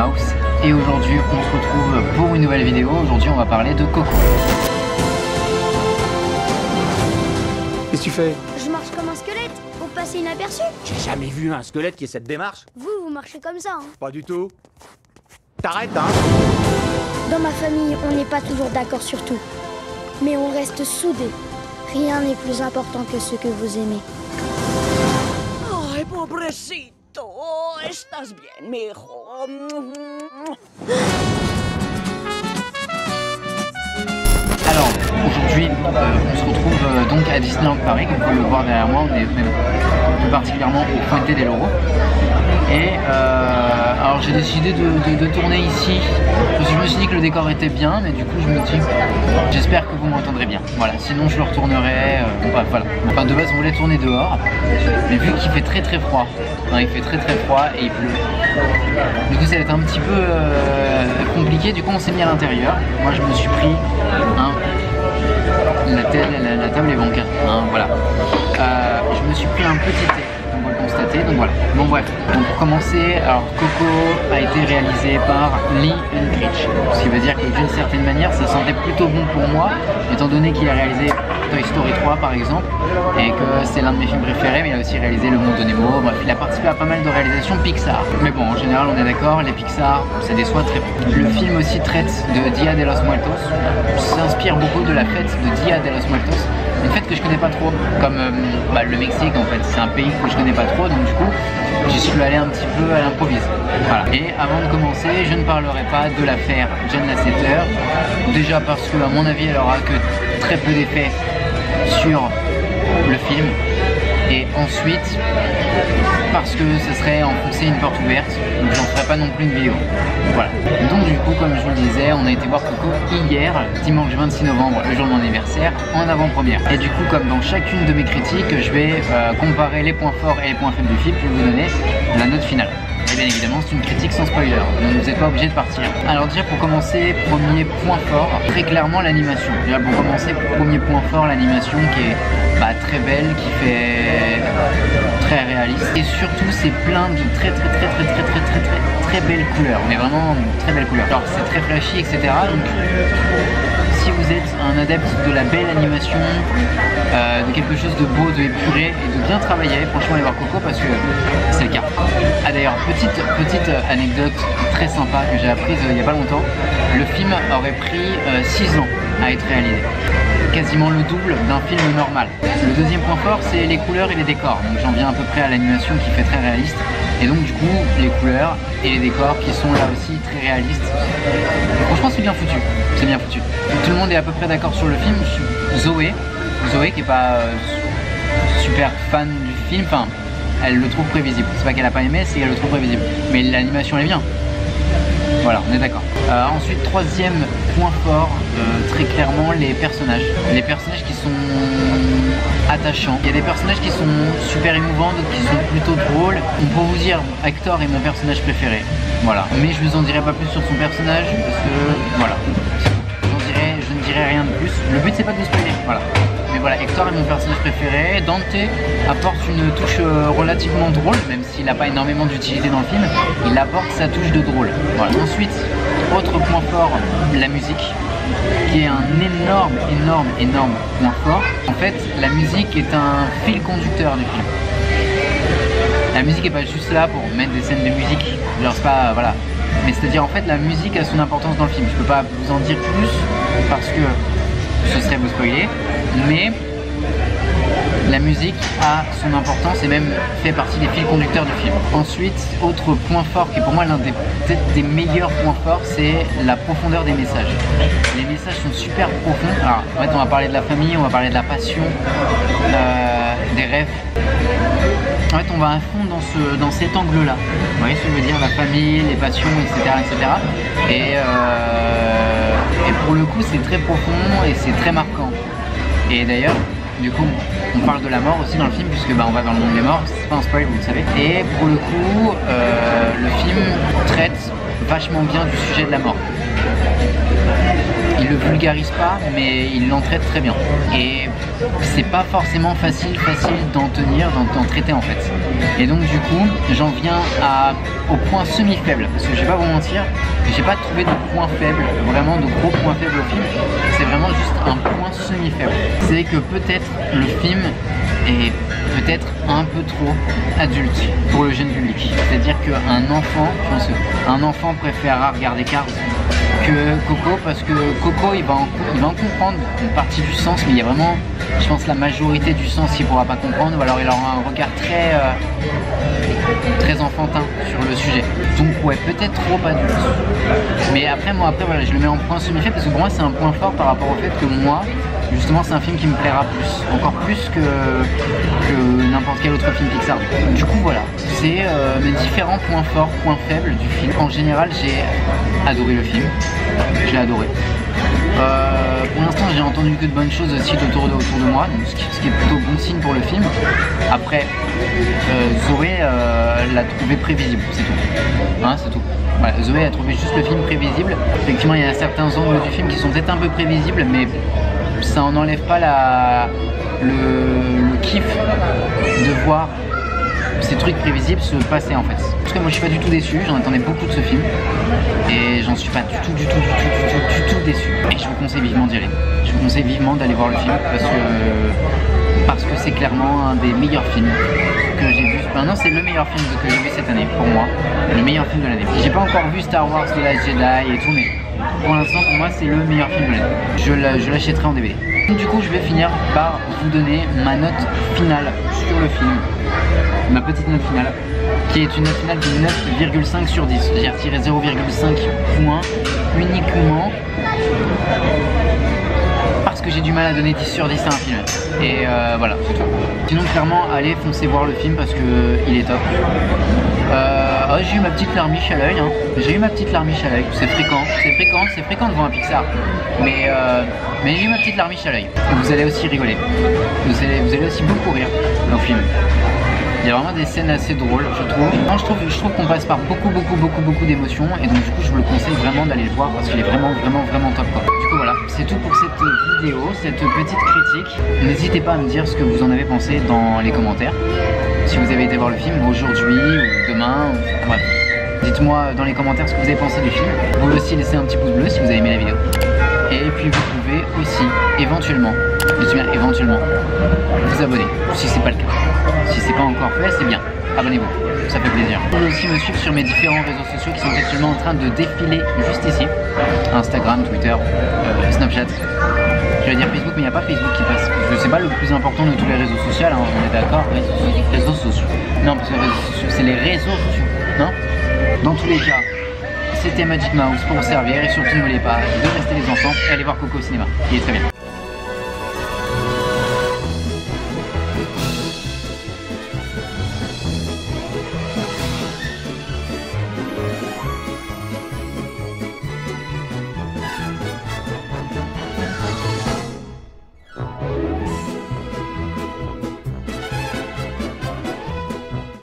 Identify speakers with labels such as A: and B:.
A: Mouse et aujourd'hui on se retrouve pour une nouvelle vidéo. Aujourd'hui on va parler de Coco.
B: Qu'est-ce que tu fais?
C: Je marche comme un squelette pour passer inaperçu.
B: J'ai jamais vu un squelette qui ait cette démarche.
C: Vous marchez comme ça, hein.
B: Pas du tout. T'arrêtes, hein?
C: Dans ma famille, on n'est pas toujours d'accord sur tout. Mais on reste soudés. Rien n'est plus important que ce que vous aimez.
D: Ay, pobrecito, estás bien, mijo.
A: Alors aujourd'hui on se retrouve donc à Disneyland Paris, comme vous pouvez le voir derrière moi, on est même plus particulièrement au Puente del Oro. Et alors j'ai décidé de tourner ici parce que je me suis dit que le décor était bien, mais du coup je me dis j'espère que vous m'entendrez bien. Voilà, sinon je le retournerai. Bref, voilà. Enfin de base on voulait tourner dehors, mais vu qu'il fait très froid, hein, il fait très froid et il pleut. Du coup ça va être un petit peu compliqué. Du coup on s'est mis à l'intérieur. Moi je me suis pris la table est bancaire, hein, voilà. Je me suis pris un petit thé. On va le constater, donc voilà. Bon bref, donc pour commencer, alors Coco a été réalisé par Lee Unkrich, ce qui veut dire que d'une certaine manière ça sentait plutôt bon pour moi, étant donné qu'il a réalisé Toy Story 3 par exemple, et que c'est l'un de mes films préférés, mais il a aussi réalisé Le Monde de Nemo. Bref, il a participé à pas mal de réalisations Pixar. Mais bon, en général on est d'accord, les Pixar, ça déçoit très peu. Le film aussi traite de Dia de los Muertos, s'inspire beaucoup de la fête de Dia de los Muertos, une fête que je connais pas trop, comme le Mexique en fait, c'est un pays que je connais pas trop, donc du coup j'y suis allé un petit peu à l'improviste. Voilà. Et avant de commencer, je ne parlerai pas de l'affaire John Lasseter, déjà parce que à mon avis elle aura que très peu d'effets sur le film, et ensuite parce que ce serait enfoncer une porte ouverte, donc j'en ferai pas non plus une vidéo. Voilà. Donc du coup, comme je vous le disais, on a été voir Coco hier, dimanche 26 novembre, le jour de mon anniversaire, en avant-première. Et du coup, comme dans chacune de mes critiques, je vais comparer les points forts et les points faibles du film pour vous donner la note finale. Et bien évidemment c'est une critique sans spoiler, donc vous n'êtes pas obligé de partir. Alors déjà pour commencer, premier point fort, très clairement l'animation. Déjà pour commencer, premier point fort, l'animation qui est très belle, qui fait très réaliste. Et surtout c'est plein de très belles couleurs, mais vraiment très belles couleurs. Alors c'est très flashy, etc. Donc si vous êtes un adepte de la belle animation, de quelque chose de beau, de épuré et de bien travaillé, franchement allez voir Coco parce que c'est le cas. Ah d'ailleurs, petite anecdote très sympa que j'ai apprise il n'y a pas longtemps, le film aurait pris 6 ans à être réalisé. Quasiment le double d'un film normal. Le deuxième point fort c'est les couleurs et les décors, donc j'en viens à peu près à l'animation qui fait très réaliste, et donc du coup les couleurs et les décors qui sont là aussi très réalistes. Franchement c'est bien foutu, c'est bien foutu. Tout le monde est à peu près d'accord sur le film. Zoé qui est pas super fan du film, enfin elle le trouve prévisible, c'est pas qu'elle a pas aimé, c'est qu'elle le trouve prévisible, mais l'animation elle est bien. Voilà, on est d'accord. Ensuite, troisième point fort, très clairement les personnages. Les personnages qui sont attachants. Il y a des personnages qui sont super émouvants, d'autres qui sont plutôt drôles. Pour vous dire, Hector est mon personnage préféré. Voilà. Mais je vous en dirai pas plus sur son personnage, parce que voilà. Je ne dirai rien de plus. Le but c'est pas de vous spoiler. Voilà. Mais voilà, Hector est mon personnage préféré. Dante apporte une touche relativement drôle, même s'il n'a pas énormément d'utilité dans le film, il apporte sa touche de drôle. Voilà. Ensuite, autre point fort, la musique, qui est un énorme point fort. En fait, la musique est un fil conducteur du film. La musique n'est pas juste là pour mettre des scènes de musique, genre c'est pas, voilà. Mais c'est-à-dire en fait la musique a son importance dans le film. Je peux pas vous en dire plus parce que ce serait vous spoiler, mais la musique a son importance et même fait partie des fils conducteurs du film. Ensuite, autre point fort qui est pour moi l'un des meilleurs points forts, c'est la profondeur des messages. Les messages sont super profonds. Alors en fait on va parler de la famille, on va parler de la passion, des rêves. En fait on va à fond dans cet angle là. Vous voyez ce que je veux dire, la famille, les passions, etc. Et pour le coup c'est très profond et c'est très marquant. Et d'ailleurs, du coup, on parle de la mort aussi dans le film, puisque on va dans le monde des morts, c'est pas un spoil, vous le savez. Et pour le coup, le film traite vachement bien du sujet de la mort. Il le vulgarise pas, mais il l'en traite très bien. Et c'est pas forcément facile d'en tenir, d'en traiter en fait. Et donc du coup, j'en viens au point semi-faible, parce que je vais pas vous mentir, j'ai pas trouvé de point faible, vraiment de gros points faibles au film. C'est vraiment juste un point semi-faible. C'est que peut-être le film est peut-être un peu trop adulte pour le jeune public. C'est-à-dire qu'un enfant, je pense qu'un enfant préférera regarder Cars que Coco, parce que Coco il va en comprendre une partie du sens, mais il y a vraiment, je pense, la majorité du sens qu'il ne pourra pas comprendre, ou alors il aura un regard très enfantin sur le sujet. Donc ouais, peut-être trop adulte. Mais après voilà, je le mets en point semi-fait parce que pour moi c'est un point fort par rapport au fait que moi, justement, c'est un film qui me plaira plus, encore plus que n'importe quel autre film Pixar. Du coup voilà, c'est mes différents points forts, points faibles du film. En général, j'ai adoré le film, j'ai adoré. Pour l'instant, j'ai entendu que de bonnes choses aussi autour de moi, donc ce qui est plutôt bon signe pour le film. Après, Zoé l'a trouvé prévisible, c'est tout. Hein, c'est tout. Voilà, Zoé a trouvé juste le film prévisible. Effectivement, il y a certains angles du film qui sont peut-être un peu prévisibles, mais ça en enlève pas le kiff de voir ces trucs prévisibles se passer en fait. Parce que moi je suis pas du tout déçu, j'en attendais beaucoup de ce film et j'en suis pas du tout déçu. Et je vous conseille vivement d'y aller. Je vous conseille vivement d'aller voir le film parce que c'est clairement un des meilleurs films que j'ai vu. Enfin, non, c'est le meilleur film que j'ai vu cette année pour moi, le meilleur film de l'année. J'ai pas encore vu Star Wars The Last Jedi et tout, mais pour l'instant pour moi c'est le meilleur film de l'année. Je l'achèterai en DVD. Donc, du coup je vais finir par vous donner ma note finale sur le film. Ma petite note finale, qui est une note finale de 9,5 sur 10. J'ai retiré 0,5 points uniquement parce que j'ai du mal à donner 10 sur 10 à un film. Et voilà, c'est tout. Sinon clairement, allez, foncez voir le film parce que il est top. J'ai eu ma petite larmiche à l'œil, hein. J'ai eu ma petite larmiche à l'œil, c'est fréquent devant un Pixar. Mais j'ai eu ma petite larmiche à l'œil. Vous allez aussi rigoler. Vous allez aussi beaucoup rire au film. Il y a vraiment des scènes assez drôles, je trouve. Non, je trouve qu'on passe par beaucoup d'émotions et donc du coup je vous le conseille vraiment d'aller le voir parce qu'il est vraiment top quoi. Du coup voilà, c'est tout pour cette vidéo, cette petite critique. N'hésitez pas à me dire ce que vous en avez pensé dans les commentaires. Si vous avez été voir le film aujourd'hui ou demain, ou... bref. Dites-moi dans les commentaires ce que vous avez pensé du film. Vous pouvez aussi laisser un petit pouce bleu si vous avez aimé la vidéo. Et puis vous pouvez aussi éventuellement, je dis bien éventuellement, vous abonner si c'est pas le cas. Si c'est pas encore fait, c'est bien. Abonnez-vous, ça fait plaisir. Vous pouvez aussi me suivre sur mes différents réseaux sociaux qui sont actuellement en train de défiler juste ici. Instagram, Twitter, Snapchat. Je vais dire Facebook, mais il n'y a pas Facebook qui passe. C'est pas le plus important de tous les réseaux sociaux, hein, on est d'accord. Réseaux sociaux. Non, parce que les réseaux sociaux, c'est les réseaux sociaux. Non. Dans tous les cas, c'était Magic Mouse pour vous servir et surtout n'oubliez pas de rester les enfants et aller voir Coco au cinéma. Il est très bien.